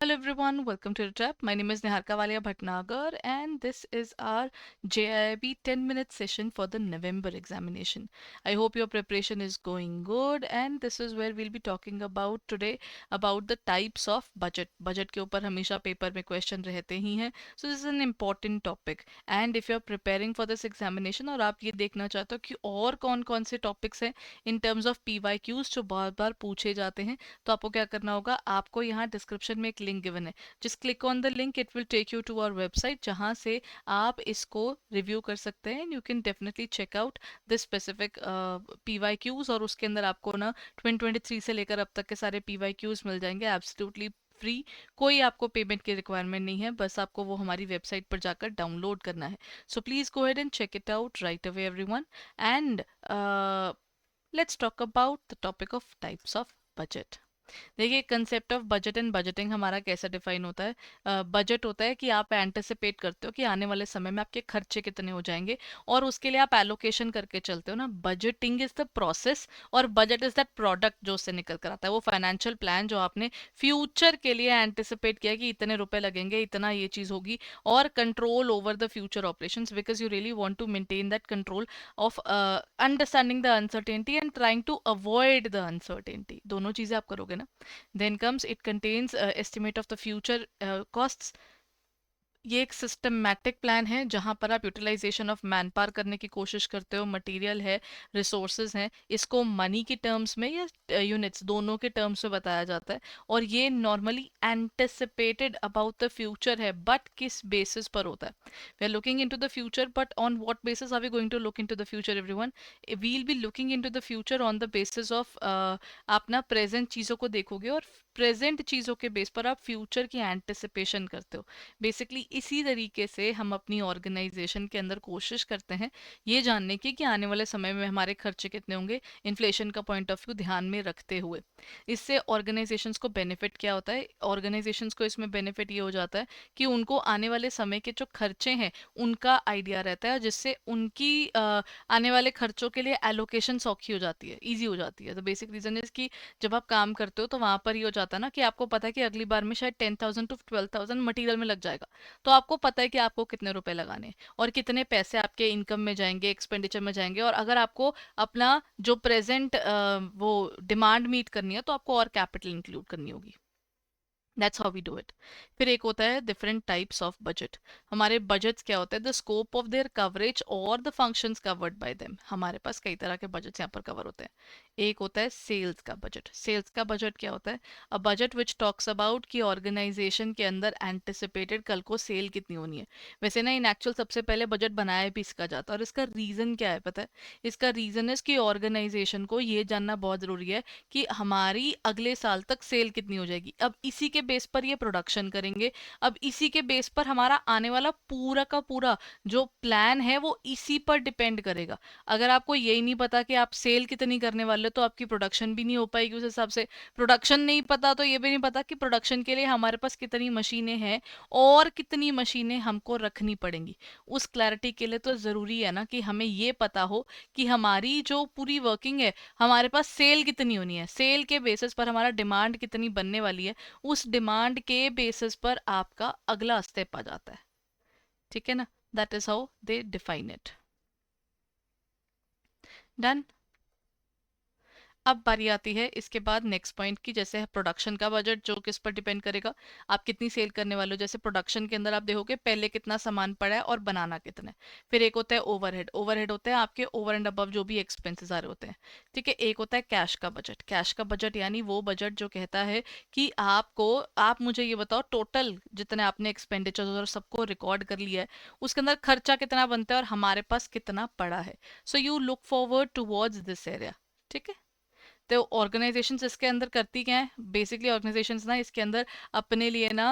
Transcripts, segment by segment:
Hello everyone, welcome to the trap. My name is Niharika Walia Bhatnagar and this is our JIB 10-minute session for the November examination. I hope your preparation is going good and this is where we'll be talking about today about the types of budget. Budget के ऊपर हमेशा paper में question रहते ही हैं. So this is an important topic and if you're preparing for this examination और आप ये देखना चाहते हो कि और कौन कौन से टॉपिक्स हैं in terms of PYQs जो बार बार पूछे जाते हैं तो आपको क्या करना होगा आपको यहाँ डिस्क्रिप्शन में एक लिंक गिवन है just click on the link it will take you to our website जहाँ से आप इसको रिव्यू कर सकते हैं you can definitely check out this specific PYQs और उसके अंदर आपको ना 2023 से लेकर अब तक के सारे PYQs मिल जाएंगे एब्सोल्युटली फ्री. कोई आपको पेमेंट की रिक्वायरमेंट नहीं है बस आपको वो हमारी वेबसाइट पर जाकर डाउनलोड करना है so please go ahead and check it out right away everyone and let's talk about the topic of types of budget. देखिए concept of budget and budgeting हमारा कैसा डिफाइन होता है. बजट होता है कि आप एंटिसिपेट करते हो कि आने वाले समय में आपके खर्चे कितने हो जाएंगे और उसके लिए आप एलोकेशन करके चलते हो ना. बजटिंग इज द प्रोसेस और बजट इज दैट प्रोडक्ट जो उससे निकल कर आता है वो फाइनेंशियल प्लान जो आपने फ्यूचर के लिए एंटिसिपेट किया कि इतने रुपए लगेंगे इतना ये चीज़ होगी और control over the future operations because you really want to maintain that control of understanding the uncertainty and trying to avoid the uncertainty. दोनों चीज़ें आप करोगे ना. Then comes it contains estimate of the future costs. ये एक systematic plan है जहां पर आप यूटिलाइजेशन ऑफ मैन पावर करने की कोशिश करते हो. मटेरियल है, रिसोर्सेज हैं, इसको मनी की टर्म्स में या यूनिट्स दोनों के टर्म्स में बताया जाता है और ये normally anticipated about the future है बट किस बेसिस पर होता है. We are looking into the future but on what basis are we going to look into the future everyone. We will be looking into the future on the basis of आप ना present चीज़ों को देखोगे और present चीज़ों के base पर आप फ्यूचर की एंटिसिपेशन करते हो. बेसिकली इसी तरीके से हम अपनी ऑर्गेनाइजेशन के अंदर कोशिश करते हैं ये जानने की कि आने वाले समय में हमारे खर्चे कितने होंगे इन्फ्लेशन का पॉइंट ऑफ व्यू ध्यान में रखते हुए. इससे ऑर्गेनाइजेशंस को बेनिफिट क्या होता है. ऑर्गेनाइजेशंस को इसमें बेनिफिट ये हो जाता है कि उनको आने वाले समय के जो खर्चे हैं उनका आइडिया रहता है जिससे उनकी आने वाले खर्चों के लिए एलोकेशन सौखी हो जाती है, ईजी हो जाती है. तो बेसिक रीजन इज कि जब आप काम करते हो तो वहां पर ये हो जाता है ना कि आपको पता है कि अगली बार में शायद 10,000 to 12,000 मटीरियल में लग जाएगा तो आपको पता है कि आपको कितने रुपए लगाने हैं और कितने पैसे आपके इनकम में जाएंगे एक्सपेंडिचर में जाएंगे और अगर आपको अपना जो प्रेजेंट वो डिमांड मीट करनी है तो आपको और कैपिटल इंक्लूड करनी होगी. That's how we do it. फिर एक होता है डिफरेंट टाइप्स ऑफ बजट. हमारे बजट्स क्या होते हैं the scope of their coverage और the functions covered by them. हमारे पास कई तरह के बजट्स यहाँ पर कवर होते हैं. एक होता है सेल्स का बजट. सेल्स का बजट क्या होता है. A budget which talks about कि ऑर्गेनाइजेशन के अंदर एंटिसिपेटेड कल को सेल कितनी होनी है. वैसे ना इन एक्चुअल सबसे पहले बजट बनाया भी इसका जाता है और इसका रीज़न क्या है पता है. इसका रीज़न है कि ऑर्गेनाइजेशन को ये जानना बहुत ज़रूरी है कि हमारी अगले साल तक सेल कितनी हो जाएगी. अब इसी के बेस पर ये प्रोडक्शन करेंगे. अब इसी के बेस पर हमारा आने वाला पूरा का पूरा जो प्लान है वो इसी पर डिपेंड करेगा. अगर आपको यही नहीं पता कि आप सेल कितनी करने वाले तो आपकी प्रोडक्शन भी नहीं हो पाएगी उस हिसाब से. प्रोडक्शन नहीं पता तो ये भी नहीं पता कि प्रोडक्शन के लिए हमारे पास कितनी मशीनें हैं और कितनी मशीनें हमको रखनी पड़ेंगी. उस क्लैरिटी के लिए तो ज़रूरी है ना कि हमें ये पता हो कि हमारी जो पूरी वर्किंग है हमारे पास सेल कितनी होनी है. सेल के बेसिस पर हमारा डिमांड कितनी बनने वाली है उस डिमांड के बेसिस पर आपका अगला स्टेप आ जाता है. ठीक है ना. That is how they define it. Done. अब बारी आती है इसके बाद नेक्स्ट पॉइंट की. जैसे प्रोडक्शन का बजट जो किस पर डिपेंड करेगा आप कितनी सेल करने वाले हो. जैसे प्रोडक्शन के अंदर आप देखोगे पहले कितना सामान पड़ा है और बनाना कितना है. फिर एक होता है ओवरहेड. ओवरहेड होता है आपके ओवर एंड अबव जो भी एक्सपेंसेस आ रहे होते हैं. ठीक है. एक होता है कैश का बजट. कैश का बजट यानी वो बजट जो कहता है कि आपको आप मुझे ये बताओ टोटल जितने आपने एक्सपेंडिचर और सबको रिकॉर्ड कर लिया है उसके अंदर खर्चा कितना बनता है और हमारे पास कितना पड़ा है. So you look forward towards this area. ठीक है. तो ऑर्गेनाइजेशंस इसके अंदर करती क्या है. बेसिकली ऑर्गेनाइजेशंस ना इसके अंदर अपने लिए ना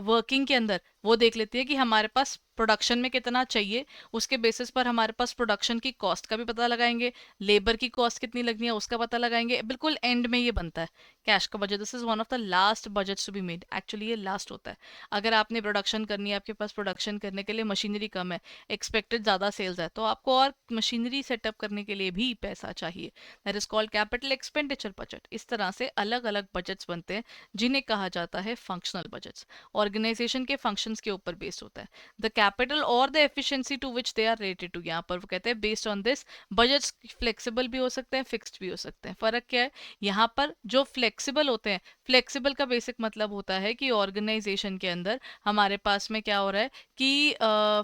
वर्किंग के अंदर वो देख लेती है कि हमारे पास प्रोडक्शन में कितना चाहिए, उसके बेसिस पर हमारे पास प्रोडक्शन की कॉस्ट का भी पता लगाएंगे, लेबर की कॉस्ट कितनी लगनी है उसका पता लगाएंगे, बिल्कुल एंड में ये बनता है कैश का budget. This is one of the last budgets to be made, actually ये लास्ट होता है। अगर आपने प्रोडक्शन करनी है, आपके पास प्रोडक्शन करने के लिए मशीनरी कम है, एक्सपेक्टेड ज़्यादा सेल्स है, तो आपको और मशीनरी सेटअप करने के लिए भी पैसा चाहिए। That is called capital expenditure budget. इस तरह से अलग अलग बजट्स बनते हैं जिन्हें कहा जाता है फंक्शनल बजट्स। ऑर्गेनाइजेशन के फंक्शंस के ऊपर बेस्ड होता है। द कैपिटल और the efficiency to which they are related to, यहाँ पर वो कहते हैं based on this budgets flexible भी हो सकते हैं, फिक्स्ड भी हो सकते हैं। फर्क क्या है, यहाँ पर जो फ्लेक्सिबल होते हैं, फ्लेक्सिबल का बेसिक मतलब होता है कि ऑर्गेनाइजेशन के अंदर हमारे पास में क्या हो रहा है कि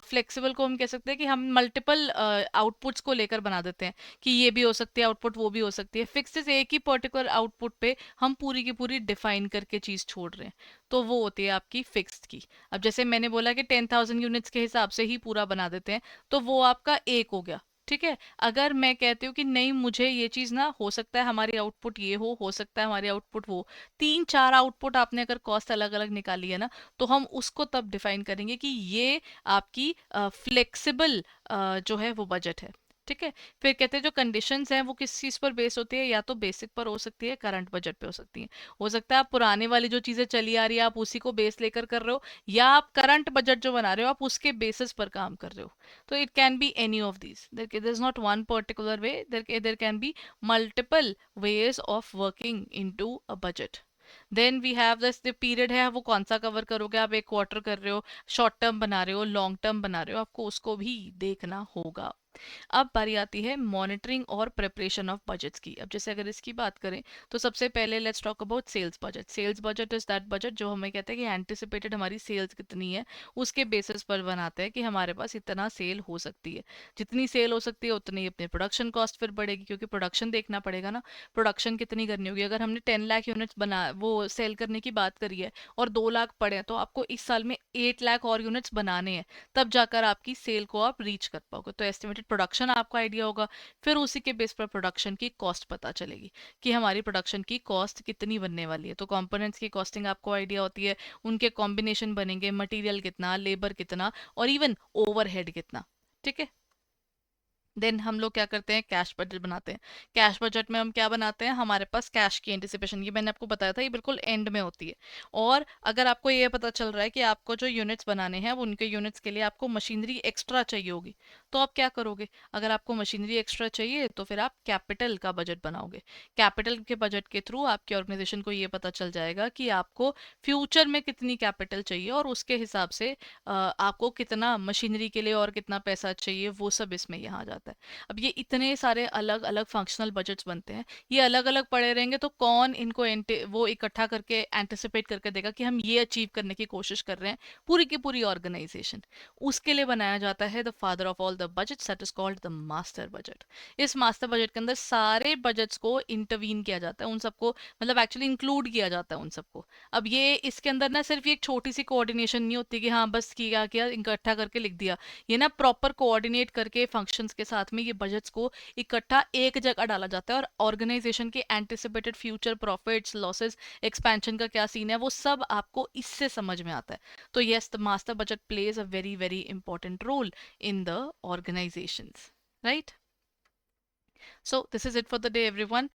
फ्लेक्सिबल को हम कह सकते हैं कि हम मल्टीपल आउटपुट्स को लेकर बना देते हैं कि ये भी हो सकती है आउटपुट, वो भी हो सकती है। फिक्स एक ही पर्टिकुलर आउटपुट पे हम पूरी की पूरी डिफाइन करके चीज छोड़ रहे हैं, तो वो होती है आपकी फिक्स्ड की। अब जैसे मैंने बोला कि 10,000 यूनिट्स के हिसाब से ही पूरा बना देते हैं, तो वो आपका एक हो गया। ठीक है, अगर मैं कहती हूँ कि नहीं मुझे ये चीज ना, हो सकता है हमारी आउटपुट ये हो सकता है हमारी आउटपुट वो, तीन चार आउटपुट आपने अगर कॉस्ट अलग अलग निकाली है ना, तो हम उसको तब डिफाइन करेंगे कि ये आपकी फ्लेक्सिबल जो है वो बजट है। ठीक है, फिर कहते हैं जो कंडीशंस हैं वो किस चीज पर बेस होती है, या तो बेसिक पर हो सकती है, करंट बजट पे हो सकती है। हो सकता है आप पुराने वाली जो चीजें चली आ रही है आप उसी को बेस लेकर कर रहे हो, या आप करंट बजट जो बना रहे हो आप उसके बेसिस पर काम कर रहे हो। तो it can be any of these, there is not one particular way, there can be multiple ways of working into a budget. Then we have this, the period है वो कौन सा कवर करोगे, आप एक क्वार्टर कर रहे हो, शॉर्ट टर्म बना रहे हो, लॉन्ग टर्म बना रहे हो, आपको उसको भी देखना होगा। अब बारी आती है मॉनिटरिंग और प्रिपरेशन ऑफ बजट्स की। अब जैसे अगर इसकी बात करें तो सबसे पहले let's talk about sales budget. Sales budget is that budget जो हमें कहते हैं कि एंटिसिपेटेड हमारी सेल्स कितनी है, उसके बेसिस पर बनाते हैं कि हमारे पास इतना सेल हो सकती है। जितनी सेल हो सकती है उतनी ही अपनी प्रोडक्शन कॉस्ट फिर बढ़ेगी, क्योंकि प्रोडक्शन देखना पड़ेगा ना, प्रोडक्शन कितनी करनी होगी। अगर हमने 10 लाख यूनिट्स बना वो सेल करने की बात करी है और 2 लाख पड़े हैं, तो आपको इस साल में 8 लाख और यूनिट्स बनाने हैं, तब जाकर आपकी सेल को आप रीच कर पाओगे। तो एस्टिमेटेड प्रोडक्शन आपको आइडिया होगा, फिर उसी के बेस पर प्रोडक्शन की कॉस्ट पता चलेगी कि हमारी प्रोडक्शन की कॉस्ट कितनी बनने वाली है। तो कंपोनेंट्स की कॉस्टिंग आपको आइडिया होती है, उनके कॉम्बिनेशन बनेंगे, मटेरियल कितना, लेबर कितना, और इवन ओवरहेड कितना। ठीक है, देन हम लोग क्या करते हैं, कैश बजट बनाते हैं। कैश बजट में हम क्या बनाते हैं, हमारे पास कैश की एंटिसिपेशन, ये मैंने आपको बताया था, ये बिल्कुल एंड में होती है। और अगर आपको ये पता चल रहा है कि आपको जो यूनिट्स बनाने हैं, अब उनके यूनिट्स के लिए आपको मशीनरी एक्स्ट्रा चाहिए होगी, तो आप क्या करोगे, अगर आपको मशीनरी एक्स्ट्रा चाहिए तो फिर आप कैपिटल का बजट बनाओगे। कैपिटल के बजट के थ्रू आपकी ऑर्गेनाइजेशन को ये पता चल जाएगा कि आपको फ्यूचर में कितनी कैपिटल चाहिए, और उसके हिसाब से आपको कितना मशीनरी के लिए और कितना पैसा चाहिए, वो सब इसमें यहाँ आ जाता है। अब ये इतने सारे अलग अलग फंक्शनल बजट्स बनते हैं, ये अलग अलग पड़े रहेंगे तो कौन इनको वो इकट्ठा करके एंटिसिपेट करके देगा कि हम ये अचीव करने की कोशिश कर रहे हैं, पूरी की पूरी ऑर्गेनाइजेशन। उसके लिए बनाया जाता है the father of all the budgets, that is called the master budget. इस मास्टर बजट के अंदर सारे बजट्स को इंटरवीन किया जाता है, उन सबको मतलब एक्चुअली इंक्लूड किया जाता है उन सबको। अब ये इसके अंदर ना सिर्फ ये एक छोटी सी कोऑर्डिनेशन नहीं होती कि हाँ बस किया किया इकट्ठा करके लिख दिया, ये ना प्रॉपर कोऑर्डिनेट करके फंक्शंस के साथ में ये बजट्स को इकट्ठा एक जगह डाला जाता है, और ऑर्गेनाइजेशन के anticipated future profits losses expansion का क्या सीन है वो सब आपको इससे समझ में आता है। तो yes, the master budget plays a very very important role in the organizations, right? So this is it for the day, everyone.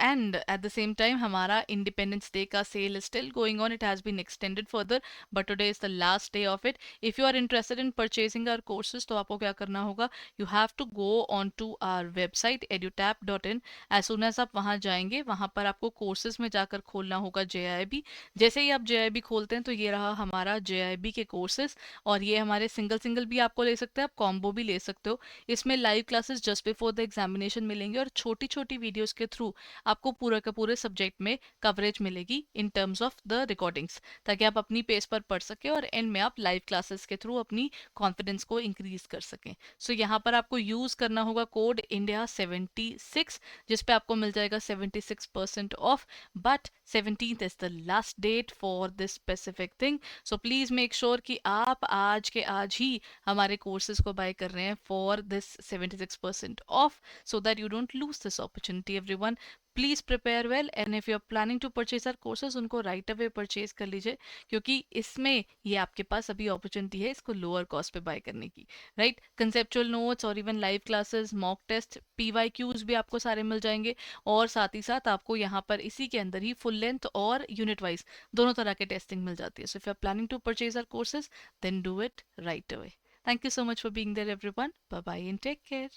And at the same time, हमारा Independence Day का sale is still going on. It has been extended further, but today is the last day of it. If you are interested in purchasing our courses, तो आपको क्या करना होगा? You have to go on to our website edutap.in. As soon as आप वहाँ जाएंगे, वहाँ पर आपको courses में जाकर खोलना होगा JIB. जैसे ही आप JIB खोलते हैं तो ये रहा हमारा JIB के courses, और ये हमारे सिंगल सिंगल भी आपको ले सकते हैं, आप कॉम्बो भी ले सकते हो। इसमें live classes just before the examination मिलेंगे, और छोटी छोटी वीडियोस के थ्रू आपको पूरा का पूरे सब्जेक्ट में कवरेज मिलेगी in terms of the recordings, ताकि आप अपनी पेस पर पढ़ सके और एंड में आप लाइव क्लासेस के थ्रू अपनी कॉन्फिडेंस को इंक्रीज कर सकें। सो यहाँ पर आपको यूज करना होगा कोड इंडिया 76, जिसपे आपको मिल जाएगा 76% off. But 17th is the last date for this specific thing, so please make sure कि आप आज के आज ही हमारे कोर्सेज को बाय कर रहे हैं for this 76% off. so that you don't lose this opportunity. Everyone, please prepare well, and if you are planning to purchase our courses उनको राइट अवे परचेज कर लीजिए, क्योंकि इसमें ये आपके पास अभी अपॉर्चुनिटी है इसको लोअर कॉस्ट पे बाय करने की, राइट? कंसेप्चुअल नोट्स और even live classes, mock test, PYQs भी आपको सारे मिल जाएंगे, और साथ ही साथ आपको यहाँ पर इसी के अंदर ही फुल लेंथ और यूनिट वाइज दोनों तरह के टेस्टिंग मिल जाती है. So if you are planning to purchase our courses, then do it right away. Thank you so much for being there, everyone. Bye bye and take care.